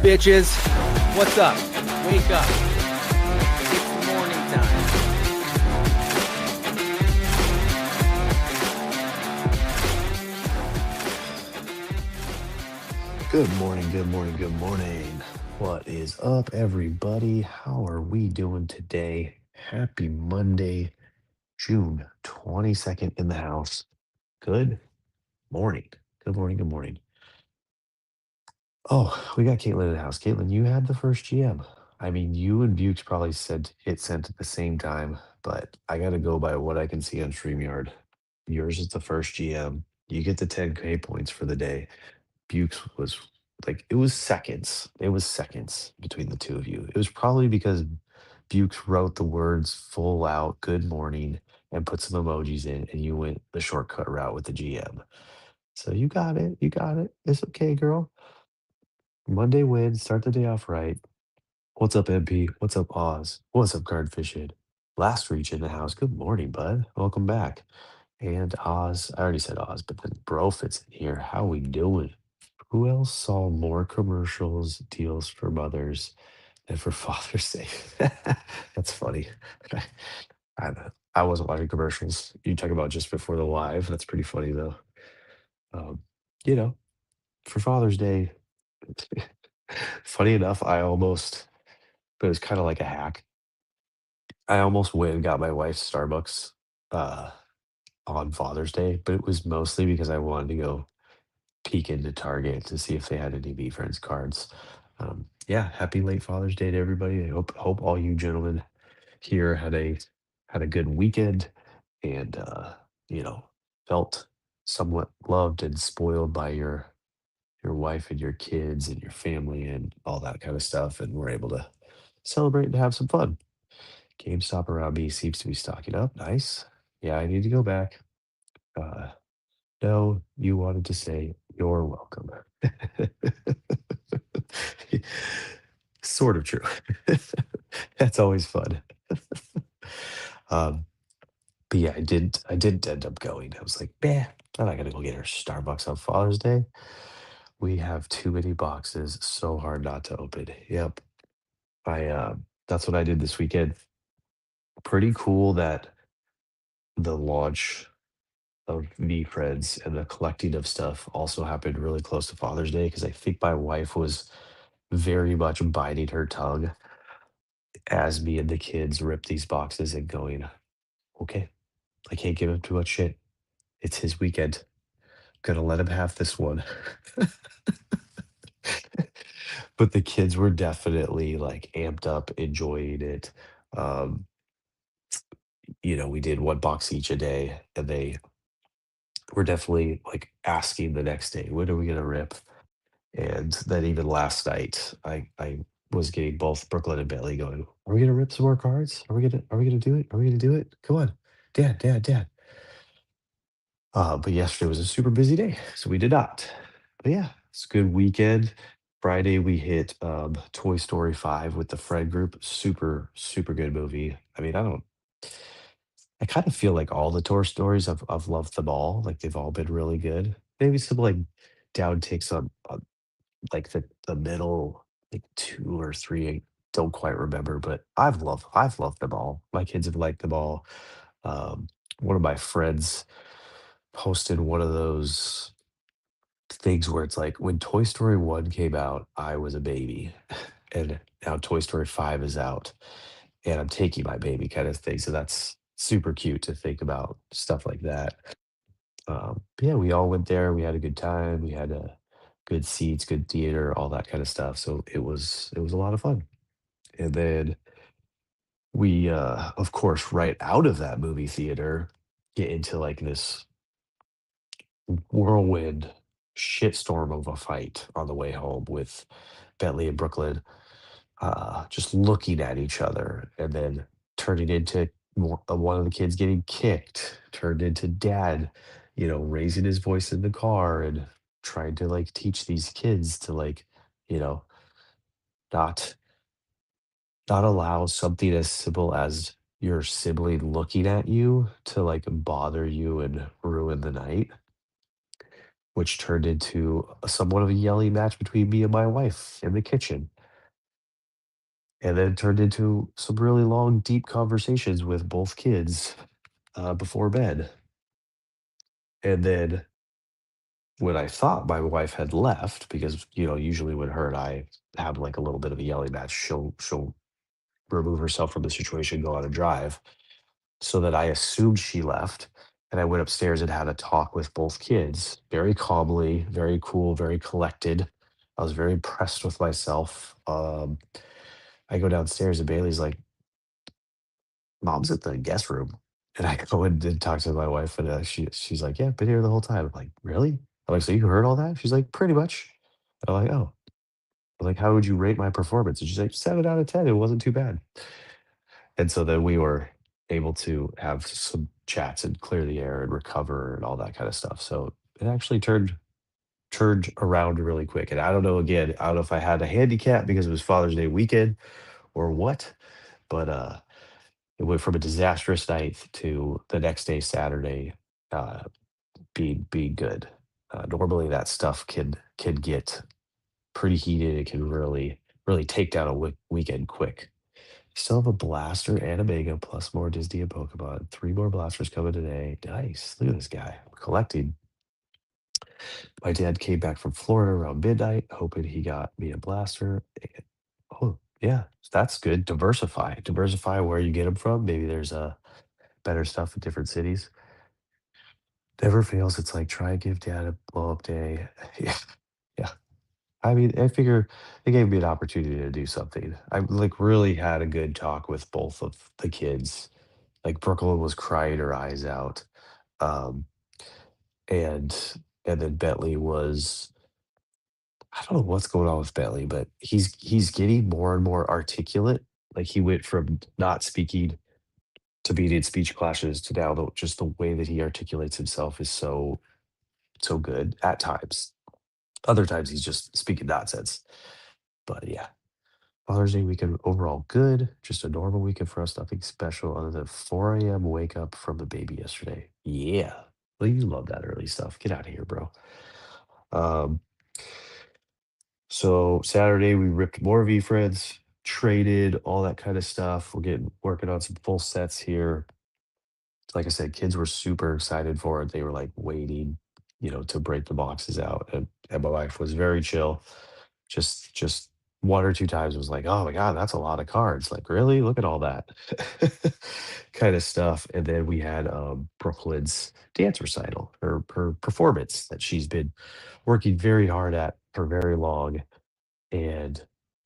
bitches? What's up? Wake up. It's morning time. Good morning, good morning, good morning. What is up, everybody? How are we doing today? Happy Monday, June 22nd in the house. Good morning. Good morning, good morning. Oh, we got Caitlin in the house. Caitlin, you had the first GM. I mean, you and Bukes probably said hit sent at the same time, but I got to go by what I can see on StreamYard. Yours is the first GM. You get the 10K points for the day. Bukes was like it was seconds. It was seconds between the two of you. It was probably because Bukes wrote the words full out good morning and put some emojis in and you went the shortcut route with the GM. So you got it. You got it. It's okay, girl. Monday win. Start the day off right. What's up, MP? What's up, Oz? What's up, Cardfishhead? Last reach in the house. Good morning, bud. Welcome back. And Oz, I already said Oz, but then Brofit's in here. How we doing? Who else saw more commercials, deals for mothers than for Father's Day? That's funny. I, I wasn't watching commercials. You talk about just before the live. That's pretty funny though. Um, you know, for Father's Day, funny enough, but it was kind of like a hack. I almost went and got my wife Starbucks uh, on Father's Day, but it was mostly because I wanted to go peek into Target to see if they had any Be Friends cards. Yeah, happy late Father's Day to everybody. I hope all you gentlemen here had a good weekend and you know felt somewhat loved and spoiled by your wife and your kids and your family and all that kind of stuff, and we're able to celebrate and have some fun. GameStop around me seems to be stocking up. Nice. Yeah, I need to go back. Uh, no, you wanted to say you're welcome. Sort of true. That's always fun. Um, but yeah, I didn't end up going. I was like, "Bah, I'm not gonna go get her Starbucks on Father's Day. We have too many boxes, so hard not to open." Yep. That's what I did this weekend. Pretty cool that the launch of V Friends and the collecting of stuff also happened really close to Father's Day because I think my wife was very much biting her tongue as me and the kids ripped these boxes and going, okay, I can't give him too much shit. It's his weekend. Gonna let him have this one. But the kids were definitely like amped up, enjoying it. Um, we did one box each a day, and they were definitely like asking the next day, when are we gonna rip? And then even last night, I was getting both Brooklyn and Bentley going, are we gonna rip some more cards? Are we gonna do it? Are we gonna do it? Come on. Dad, dad, dad. But yesterday was a super busy day, so we did not. But yeah, it's a good weekend. Friday we hit Toy Story 5 with the Fred group. Super, super good movie. I mean, I kind of feel like all the Toy Stories I've loved them all. Like they've all been really good. Maybe some like down takes on like the middle, like two or three. I don't quite remember, but I've loved them all. My kids have liked them all. Um, One of my friends posted one of those things where it's like when Toy Story 1 came out, I was a baby. And now Toy Story 5 is out and I'm taking my baby kind of thing. So that's super cute to think about stuff like that. But yeah, we all went there. We had a good time. We had good seats, good theater, all that kind of stuff. So it was a lot of fun. And then we, of course, right out of that movie theater, get into like this whirlwind shitstorm of a fight on the way home with Bentley and Brooklyn, just looking at each other and then turning into one of the kids getting kicked, turned into dad, raising his voice in the car and trying to like teach these kids to like, you know, not not allow something as simple as your sibling looking at you to like bother you and ruin the night. which turned into somewhat of a yelling match between me and my wife in the kitchen, and then turned into some really long, deep conversations with both kids before bed. And then when I thought my wife had left, because usually when her and I have like a little bit of a yelling match, she'll remove herself from the situation, go on a drive, so that I assumed she left. And I went upstairs and had a talk with both kids very calmly, very cool, very collected. I was very impressed with myself. I go downstairs and Bailey's like, "Mom's at the guest room." And I go in and talk to my wife, and she's like, "Yeah, been here the whole time." I'm like, "Really?" I'm like, "So you heard all that?" She's like, "Pretty much." And I'm like, "Oh." I'm like, "How would you rate my performance?" And she's like, "7 out of 10. It wasn't too bad." And so then we were able to have some chats and clear the air and recover and all that kind of stuff. So it actually turned around really quick. And I don't know, again, I don't know if I had a handicap because it was Father's Day weekend or what, but it went from a disastrous night to the next day, Saturday, uh, being good. Normally that stuff can get pretty heated. It can really take down a weekend quick. Still have a blaster and a mega, plus more Disney and Pokemon. 3 more blasters coming today. Nice. Look at this guy. Collecting. My dad came back from Florida around midnight, hoping he got me a blaster. Oh, yeah. That's good. Diversify. Diversify where you get them from. Maybe there's better stuff in different cities. Never fails. It's like try and give dad a blow up day. Yeah. Yeah. I mean, I figure they gave me an opportunity to do something. I like really had a good talk with both of the kids. Like Brooklyn was crying her eyes out. Um, and and then Bentley was, I don't know what's going on with Bentley, but he's getting more and more articulate. Like he went from not speaking to being in speech classes to now just the way that he articulates himself is so good at times. Other times he's just speaking nonsense. But yeah, Father's Day weekend overall good. Just a normal weekend for us. Nothing special other than 4 a.m. wake up from the baby yesterday. Yeah. Well, you love that early stuff. Get out of here, bro. Um, so Saturday we ripped more V Friends, traded, all that kind of stuff. We're getting working on some full sets here. Like I said, kids were super excited for it. They were like waiting, to break the boxes out. And my wife was very chill. Just one or two times was like, "Oh my god, that's a lot of cards." Like, really? Look at all that kind of stuff. And then we had Brooklyn's dance recital, her performance that she's been working very hard at for very long. And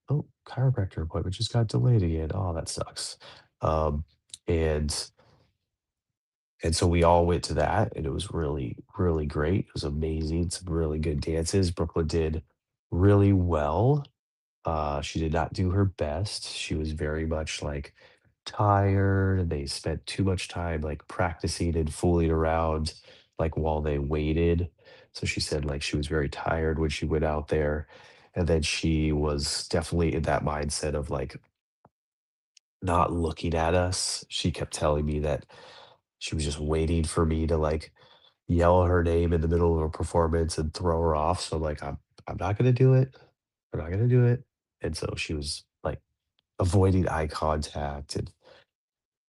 oh, chiropractor appointment just got delayed again. Oh, that sucks. Um, and and so we all went to that, and it was really, really great. It was amazing. Some really good dances. Brooklyn did really well. She did not do her best. She was very much like tired, and they spent too much time like practicing and fooling around, like while they waited. So she said like she was very tired when she went out there. And then she was definitely in that mindset of like not looking at us. She kept telling me that she was just waiting for me to like yell her name in the middle of a performance and throw her off. So like I'm not gonna do it. I'm not gonna do it. And so she was like avoiding eye contact. And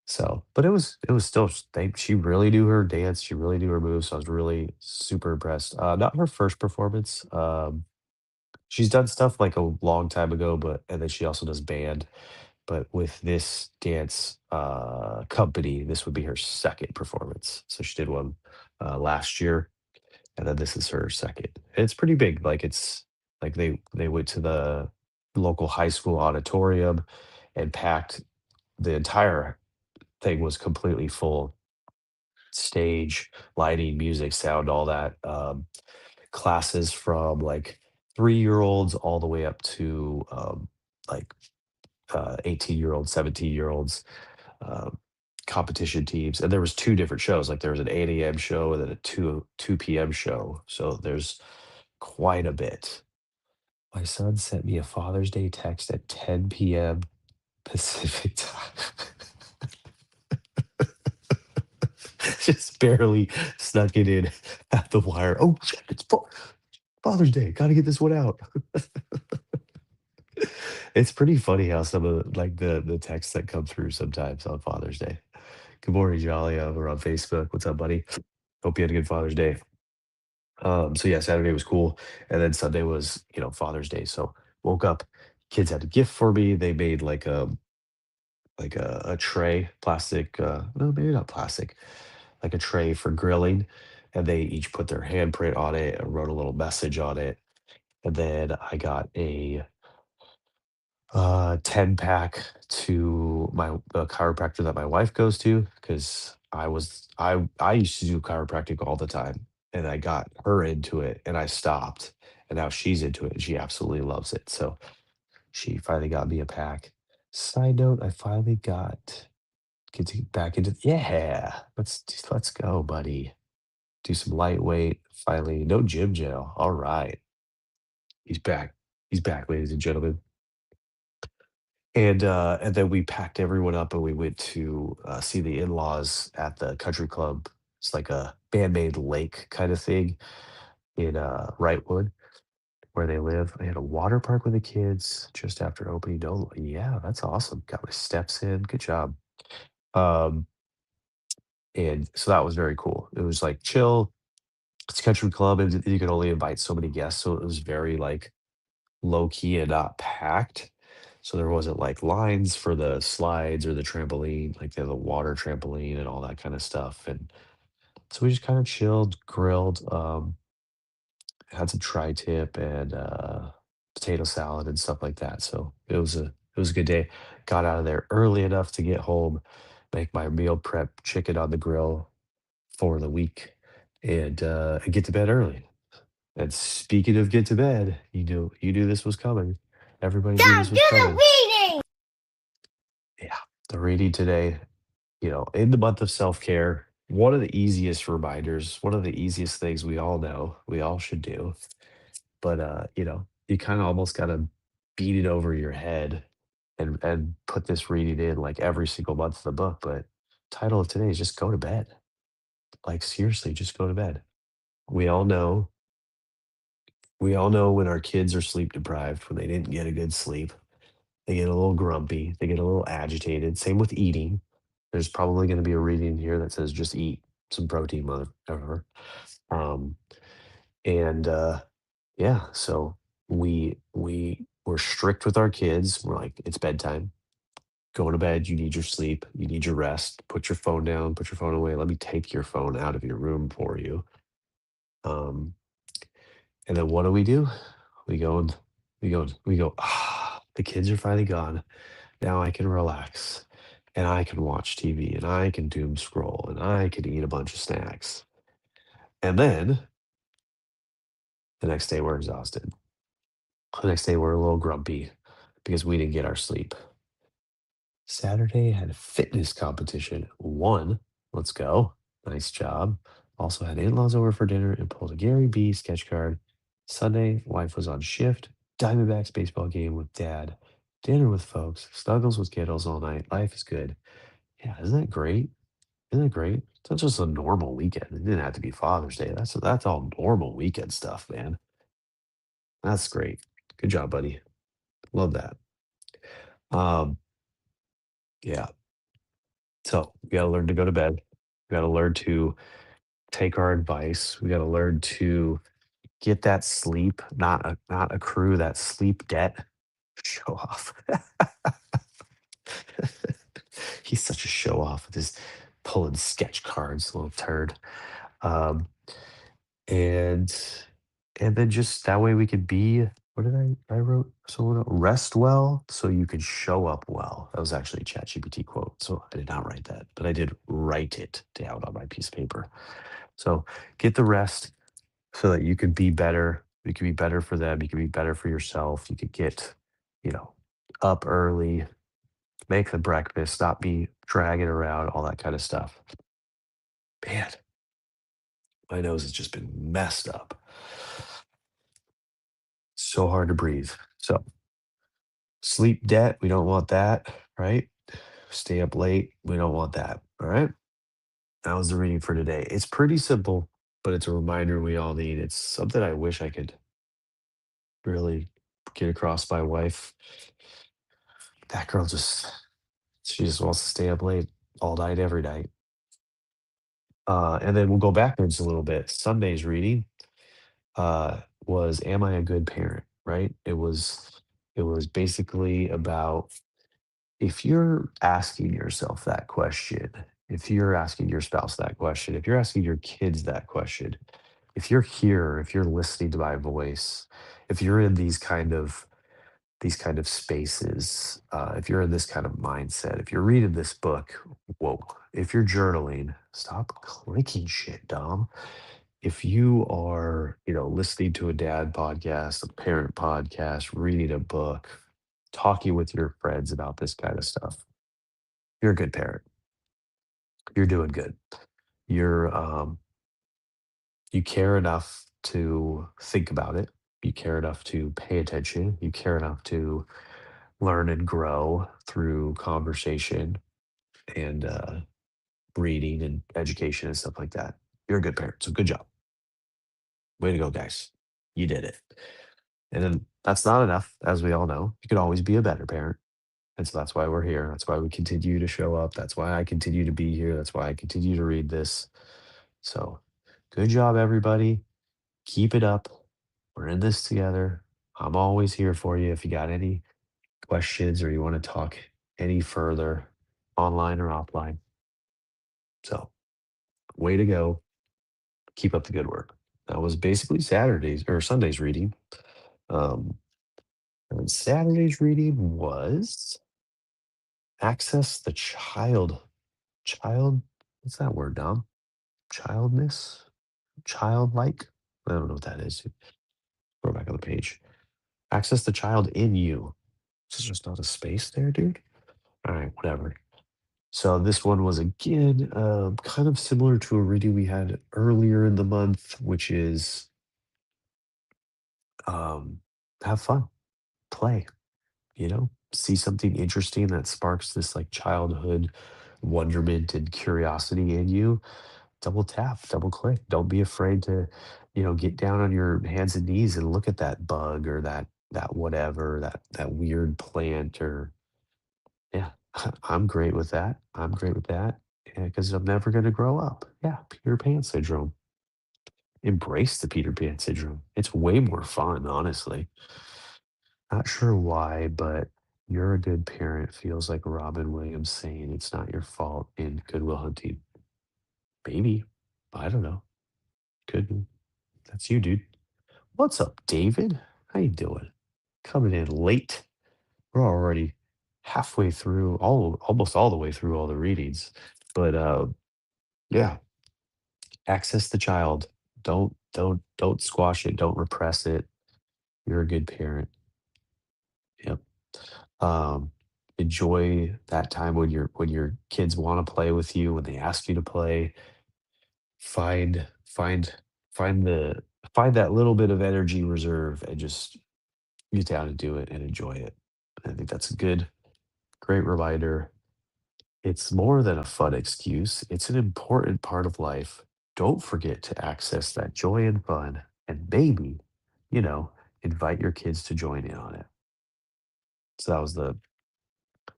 so but it was still she really knew her dance, she really knew her moves. So I was really super impressed. Not her first performance. She's done stuff like a long time ago, but and then she also does band. But with this dance company, this would be her second performance. So she did one last year, and then this is her second. It's pretty big. Like it's like they went to the local high school auditorium and packed the entire thing was completely full. Stage, lighting, music, sound, all that. Classes from like 3-year-olds all the way up to like 18-year-olds, 17-year-olds, um, competition teams. And there was 2 different shows, like, there was an 8 a.m. show and then a 2 p.m. show, so there's quite a bit. My son sent me a Father's Day text at 10 p.m. Pacific Time. Just barely snuck it in at the wire. Oh, shit, it's Father's Day. Gotta get this one out. It's pretty funny how some of like the texts that come through sometimes on Father's Day. Good morning, Jolly. We're on Facebook. What's up, buddy? Hope you had a good Father's Day. So yeah, Saturday was cool, and then Sunday was Father's Day. So woke up, kids had a gift for me. They made like a tray, plastic. No, maybe not plastic, like a tray for grilling, and they each put their handprint on it and wrote a little message on it. And then I got a 10 pack to the chiropractor that my wife goes to because I used to do chiropractic all the time, and I got her into it and I stopped, and now she's into it and she absolutely loves it. So she finally got me a pack. Side note, I finally got back into yeah. Let's go, buddy. Do some lightweight. Finally, no gym jail. All right. He's back. He's back, ladies and gentlemen. And then we packed everyone up and we went to, see the in-laws at the country club. It's like a man-made lake kind of thing in, Wrightwood, where they live. They had a water park with the kids just after opening. No, yeah, that's awesome. Got my steps in. Good job. Um, and so that was very cool. It was, like, chill. It's a country club, and you could only invite so many guests, so it was very, like, low key and not packed. So there wasn't like lines for the slides or the trampoline, like the water trampoline and all that kind of stuff. And so we just kind of chilled, grilled, had some tri-tip and potato salad and stuff like that. So it was a good day. Got out of there early enough to get home, make my meal prep chicken on the grill for the week, and get to bed early. And speaking of get to bed, you knew this was coming. Everybody knew Time, this do was the coming. reading! Yeah, the reading today, in the month of self-care, one of the easiest reminders, one of the easiest things we all know, we all should do. But you kind of almost gotta beat it over your head and put this reading in like every single month of the book. But title of today is just go to bed. Like seriously, just go to bed. We all know we all know when our kids are sleep deprived, when they didn't get a good sleep. They get a little grumpy, they get a little agitated. Same with eating. There's probably gonna be a reading here that says, "Just eat some protein, motherfucker." Um, and yeah, so we were strict with our kids. We're like, "It's bedtime. Go to bed. You need your sleep. You need your rest. Put your phone down. Put your phone away. Let me take your phone out of your room for you." Um, and then what do? We go and we go, "Ah, the kids are finally gone. Now I can relax, and I can watch TV, and I can doom scroll, and I can eat a bunch of snacks." And then the next day we're exhausted. The next day we're a little grumpy because we didn't get our sleep. Saturday had a fitness competition. Won. Let's go. Nice job. Also had in-laws over for dinner and pulled a Gary B sketch card. Sunday, wife was on shift. Diamondbacks baseball game with dad. Dinner with folks. Snuggles with kiddos all night. Life is good. Yeah, isn't that great? Isn't it great? It's not just a normal weekend. It didn't have to be Father's Day. That's all normal weekend stuff, man. That's great. Good job, buddy. Love that. Um, yeah. So we gotta learn to go to bed. We gotta learn to take our advice. We gotta learn to get that sleep, not accrue that sleep debt. Show off. He's such a show off with his pulling sketch cards, little turd. Um, and and then just that way we could be what did I wrote someone rest well so you could show up well. That was actually a ChatGPT quote. So I did not write that, but I did write it down on my piece of paper. So get the rest so that you could be better. You could be better for them. You could be better for yourself. You could get, you know, up early, make the breakfast, not be dragging around, all that kind of stuff. Man, my nose has just been messed up. So hard to breathe. So sleep debt, we don't want that, right? Stay up late, we don't want that. All right. That was the reading for today. It's pretty simple, but it's a reminder we all need. It's something I wish I could really get across my wife. That girl just she just wants to stay up late all night, every night. And then we'll go backwards a little bit. Sunday's reading was "Am I a good parent?" Right? It was basically about if you're asking yourself that question, if you're asking your spouse that question, if you're asking your kids that question, if you're here, if you're listening to my voice, if you're in these kind of spaces, if you're in this kind of mindset, if you're reading this book, whoa, if you're journaling, stop clicking shit, Dom. If you are, listening to a dad podcast, a parent podcast, reading a book, talking with your friends about this kind of stuff, you're a good parent. You're doing good. You care enough to think about it. You care enough to pay attention. You care enough to learn and grow through conversation and reading and education and stuff like that. You're a good parent. So good job. Way to go, guys. You did it. And then that's not enough, as we all know. You could always be a better parent. And so that's why we're here. That's why we continue to show up. That's why I continue to be here. That's why I continue to read this. So good job, everybody. Keep it up. We're in this together. I'm always here for you if you got any questions or you want to talk any further, online or offline. So, way to go. Keep up the good work. That was basically Saturday's or Sunday's reading. Um, and Saturday's reading was access the child. What's that word, Dom? Childness, childlike. I don't know what that is. Go back on the page. Access the child in you. This is just not a space there, dude. All right, whatever. So this one was again kind of similar to a reading we had earlier in the month, which is um, have fun, play, see something interesting that sparks this like childhood wonderment and curiosity in you. Double tap, double click. Don't be afraid to, get down on your hands and knees and look at that bug or that whatever, that weird plant or yeah, I'm great with that. I'm great with that because I'm never going to grow up. Yeah, Peter Pan syndrome. Embrace the Peter Pan syndrome. It's way more fun, honestly. Not sure why, but you're a good parent feels like Robin Williams saying it's not your fault in Goodwill Hunting. Maybe. I don't know. Could be. That's you, dude. What's up, David? How you doing? Coming in late. We're already halfway through, almost all the way through all the readings. But yeah, access the child. Don't squash it. Don't repress it. You're a good parent. Yep. Um, enjoy that time when your kids want to play with you, when they ask you to play. Find find find the find that little bit of energy reserve and just get down and do it and enjoy it. I think that's a good, great reminder. It's more than a fun excuse, it's an important part of life. Don't forget to access that joy and fun, and maybe, you know, invite your kids to join in on it. So that was the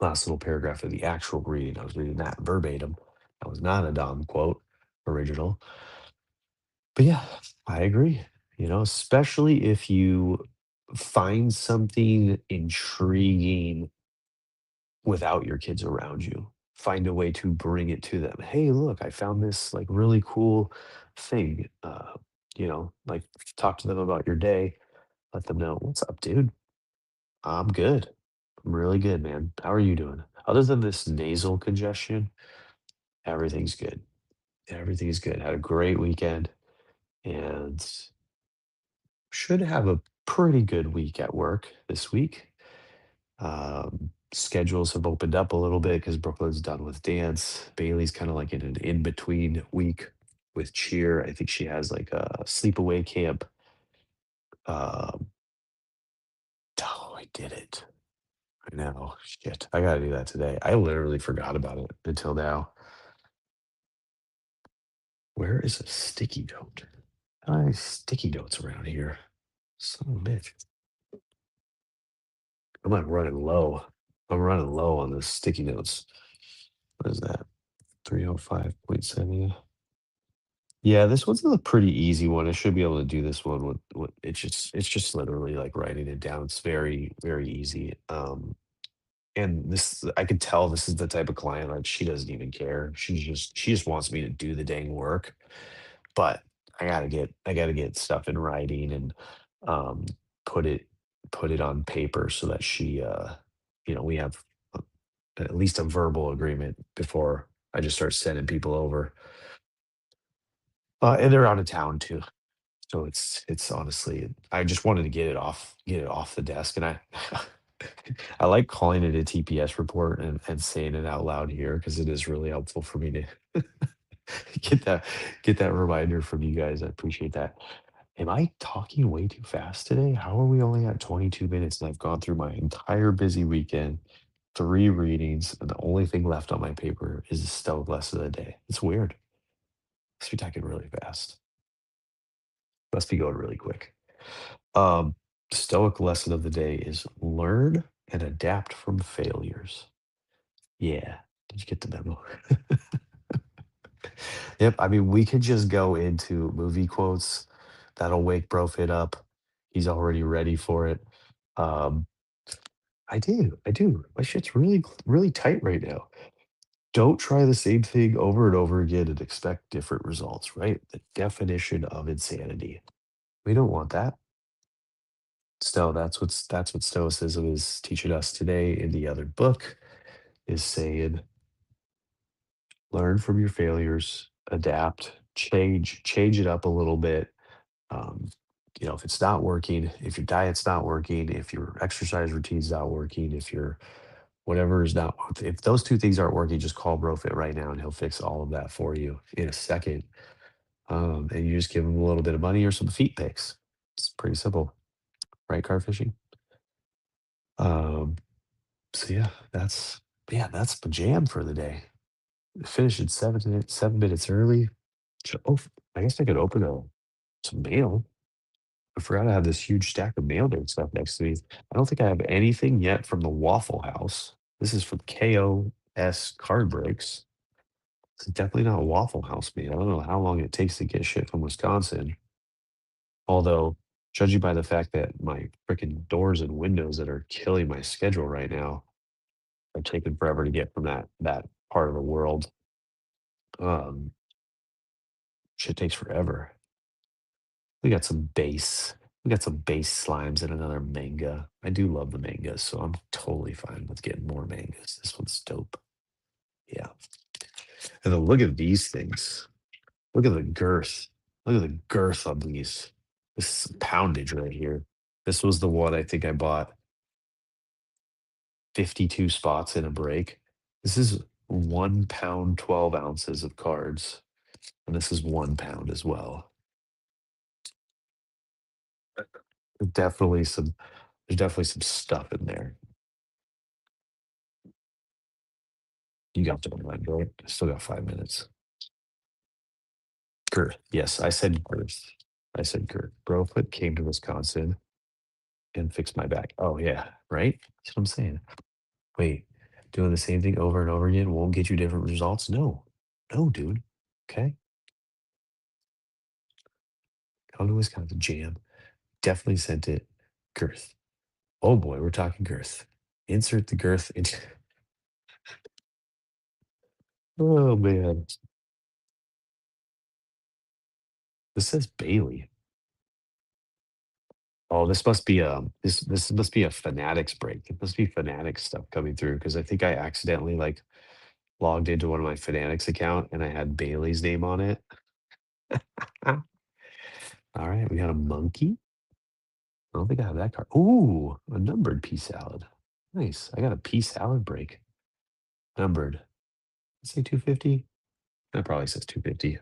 last little paragraph of the actual reading. I was reading that verbatim. That was not a Dom quote, original. But yeah, I agree. Especially if you find something intriguing without your kids around you. Find a way to bring it to them. Hey, look, I found this like really cool thing. Like talk to them about your day. Let them know, what's up, dude? I'm good. I'm really good, man. How are you doing? Other than this nasal congestion, everything's good. Everything's good. Had a great weekend and should have a pretty good week at work this week. Schedules have opened up a little bit because Brooklyn's done with dance. Bailey's kind of like in an in between week with cheer. I think she has like a sleepaway camp. Um, oh, I did it. I know. Shit. I got to do that today. I literally forgot about it until now. Where is a sticky note? I sticky notes around here. Son of a bitch. I'm like running low. I'm running low on the sticky notes. What is that? 305.7. Yeah, this one's a pretty easy one. I should be able to do this one with it's just literally like writing it down. It's very, very easy. And this I could tell this is the type of client like she doesn't even care. She just wants me to do the dang work. But I gotta get stuff in writing and um put it put it on paper so that we have a- at least a verbal agreement before I just start sending people over. And they're out of town too. So it's honestly, I just wanted to get it off the desk, and I I like calling it a TPS report and saying it out loud here because it is really helpful for me to get that get that reminder from you guys. I appreciate that. Am I talking way too fast today? How are we only at 22 minutes and I've gone through my entire busy weekend, three readings, and the only thing left on my paper is the stoic lesson of the day. It's weird. Must be talking really fast. Must be going really quick. Um, Stoic lesson of the day is learn and adapt from failures. Yeah. Did you get the memo? Yep. I mean, we could just go into movie quotes. That'll wake Brofit up. He's already ready for it. Um, I do. I do. My shit's really, really tight right now. Don't try the same thing over and over again and expect different results, right? The definition of insanity. We don't want that. So that's what Stoicism is teaching us today in the other book is saying learn from your failures, adapt, change it up a little bit. Um, if it's not working, if your diet's not working, if your exercise routine's not working, if your whatever is not, if those two things aren't working, just call Brofit right now and he'll fix all of that for you in a second. And you just give him a little bit of money or some feet pics. It's pretty simple, right? Car fishing. Um, So that's the jam for the day. Finish at 7 minutes early. Oh, I guess I could open some mail. I forgot I have this huge stack of mail and stuff next to me. I don't think I have anything yet from the Waffle House. This is from KOS Card Breaks. It's definitely not a Waffle House mail. I don't know how long it takes to get shit from Wisconsin. Although, judging by the fact that my freaking doors and windows that are killing my schedule right now are taking forever to get from that part of the world. Um, Shit takes forever. We got some base. We got some base slimes and another manga. I do love the mangas, so I'm totally fine with getting more mangas. This one's dope. Yeah. And then look at these things. Look at the girth. Look at the girth on these. This is poundage right here. This was the one I think I bought 52 spots in a break. This is 1 pound, 12 ounces of cards. And this is 1 pound as well. Definitely some There's definitely some stuff in there. You got to mind, right? I still got 5 minutes. Girth. Yes, I said girth. I said girth. Brofoot came to Wisconsin and fixed my back. Oh yeah, right? That's what I'm saying. Wait, doing the same thing over and over again won't get you different results? No. No, dude. Okay. Come to Wisconsin. Jam. Definitely sent it. Girth. Oh boy, we're talking girth. Insert the girth into oh man. This says Bailey. Oh, this must be a Fanatics break. It must be Fanatics stuff coming through because I think I accidentally like logged into one of my Fanatics account and I had Bailey's name on it. Ah. All right, we got a monkey. I don't think I have that card. Ooh, a numbered pea salad. Nice. I got a pea salad break. Numbered. Say 250. That probably says 250.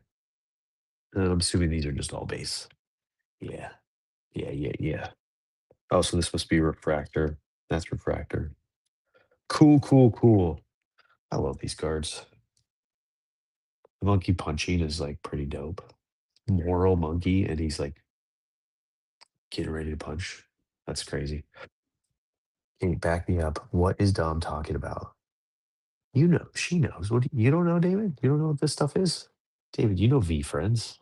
I'm assuming these are just all base. Yeah. Yeah, yeah, yeah. Oh, so this must be refractor. That's refractor. Cool, cool, cool. I love these cards. The monkey punching is like pretty dope. Moral monkey, and he's like getting ready to punch. That's crazy. Hey, back me up. What is Dom talking about? You know, she knows. What you don't know, David? You don't know what this stuff is? David, you know V friends,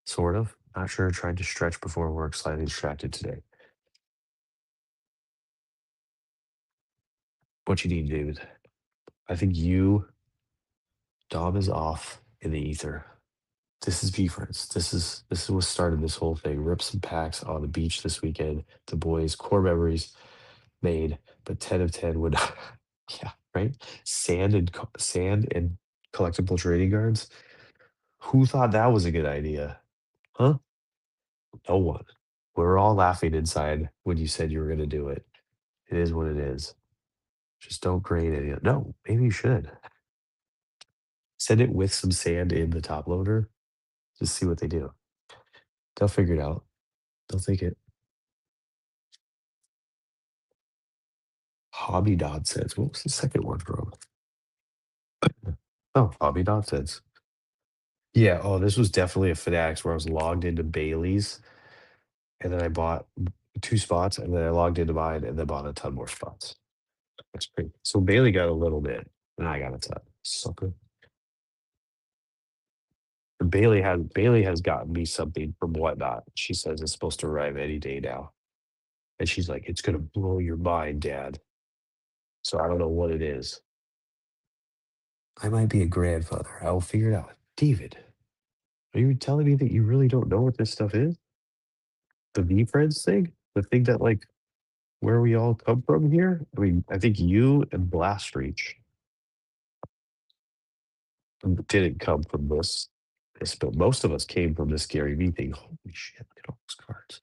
sort of. Not sure. Trying to stretch before work. Slightly distracted today. What you need, David? I think you, Dom, is off in the ether. This is V friends. This is what started this whole thing. Rips and packs on the beach this weekend. The boys' core memories made, but 10 of 10 would. Yeah, right. Sand and collectible trading cards. Who thought that was a good idea? Huh? No one. We were all laughing inside when you said you were going to do it. It is what it is. Just don't grade it. No, maybe you should. Send it with some sand in the top loader. Just see what they do. They'll figure it out. They'll take it. Hobby Dot says, what was the second one from? Oh, Hobby Dot says. Yeah. Oh, this was definitely a Fanatics where I was logged into Bailey's and then I bought two spots and then I logged into mine and then bought a ton more spots. That's great. So Bailey got a little bit and I got a ton. Sucker. And Bailey has gotten me something from Whatnot. She says it's supposed to arrive any day now. And she's like, it's gonna blow your mind, Dad. So I don't know what it is. I might be a grandfather. I'll figure it out. David, are you telling me that you really don't know what this stuff is? The V Friends thing? The thing that like where we all come from here? I mean, I think you and Blast Reach didn't come from this, but most of us came from this Gary V thing. Holy shit, look at all those cards.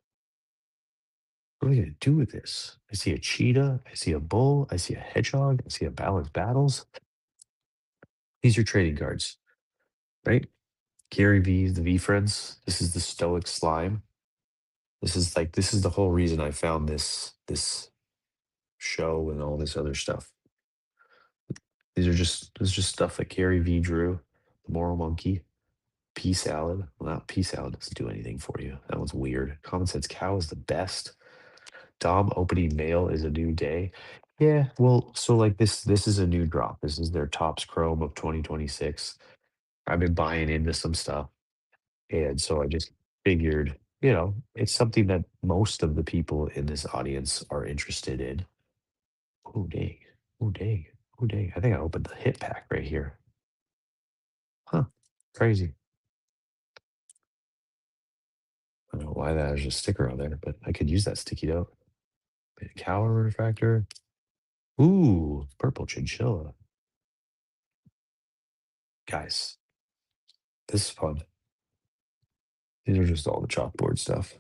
What are we gonna do with this? I see a cheetah, I see a bull, I see a hedgehog, I see a balanced battles. These are trading cards, right? Gary V, the V Friends. This is the Stoic Slime. This is the whole reason I found this show and all this other stuff. This is just stuff that Gary V drew. The Moral Monkey, Pea Salad. Well, not Pea Salad doesn't do anything for you. That one's weird. Common Sense Cow is the best. Dom opening mail is a new day. Yeah, well, so like this is a new drop. This is their Tops Chrome of 2026. I've been buying into some stuff. And so I just figured, it's something that most of the people in this audience are interested in. Oh dang. Oh dang. Oh dang. I think I opened the hit pack right here. Huh. Crazy. I don't know why that has a sticker on there, but I could use that sticky note. Cow refractor. Ooh, purple chinchilla. Guys, this is fun. These are just all the chalkboard stuff.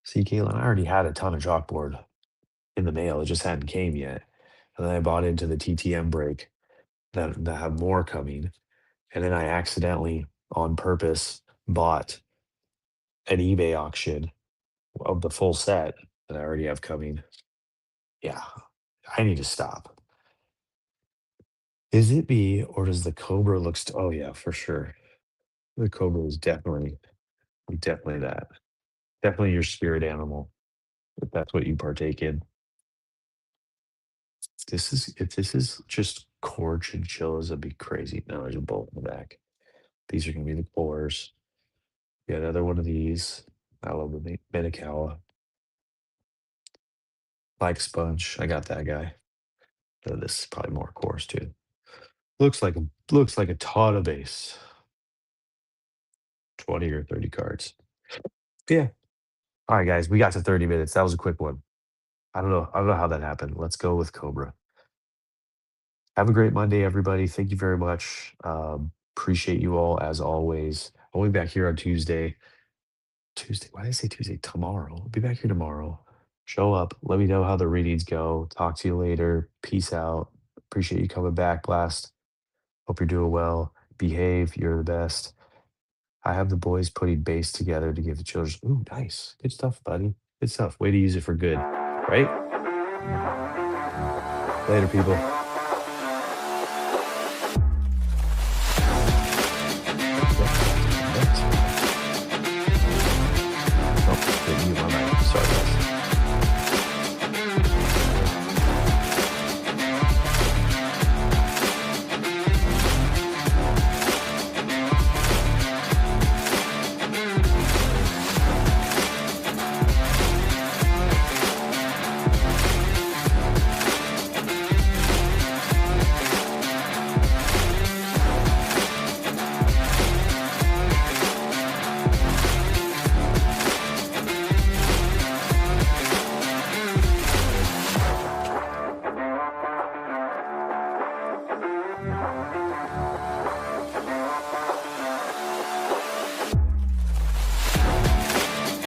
See, Caitlin, I already had a ton of chalkboard in the mail. It just hadn't came yet. And then I bought into the TTM break that have more coming. And then I accidentally, on purpose, bought an eBay auction of the full set that I already have coming. Yeah, I need to stop. Is it me or does the Cobra look? Oh yeah, for sure. The Cobra is definitely that. Definitely your spirit animal. If that's what you partake in. If this is just core chinchillas, that'd be crazy. No, there's a bolt in the back. These are gonna be the cores. Yeah, another one of these. I love the Minicawa. Like Sponge. I got that guy. This is probably more cores too. Looks like a ton of base. 20 or 30 cards. Yeah. All right, guys. We got to 30 minutes. That was a quick one. I don't know how that happened. Let's go with Cobra. Have a great Monday, everybody. Thank you very much. Appreciate you all as always. I'll be back here on Tuesday. Tuesday. Why did I say Tuesday? Tomorrow. I'll be back here tomorrow. Show up. Let me know how the readings go. Talk to you later. Peace out. Appreciate you coming back, Blast. Hope you're doing well. Behave. You're the best. I have the boys putting base together to give the children. Ooh, nice. Good stuff, buddy. Good stuff. Way to use it for good. Right? Later, people.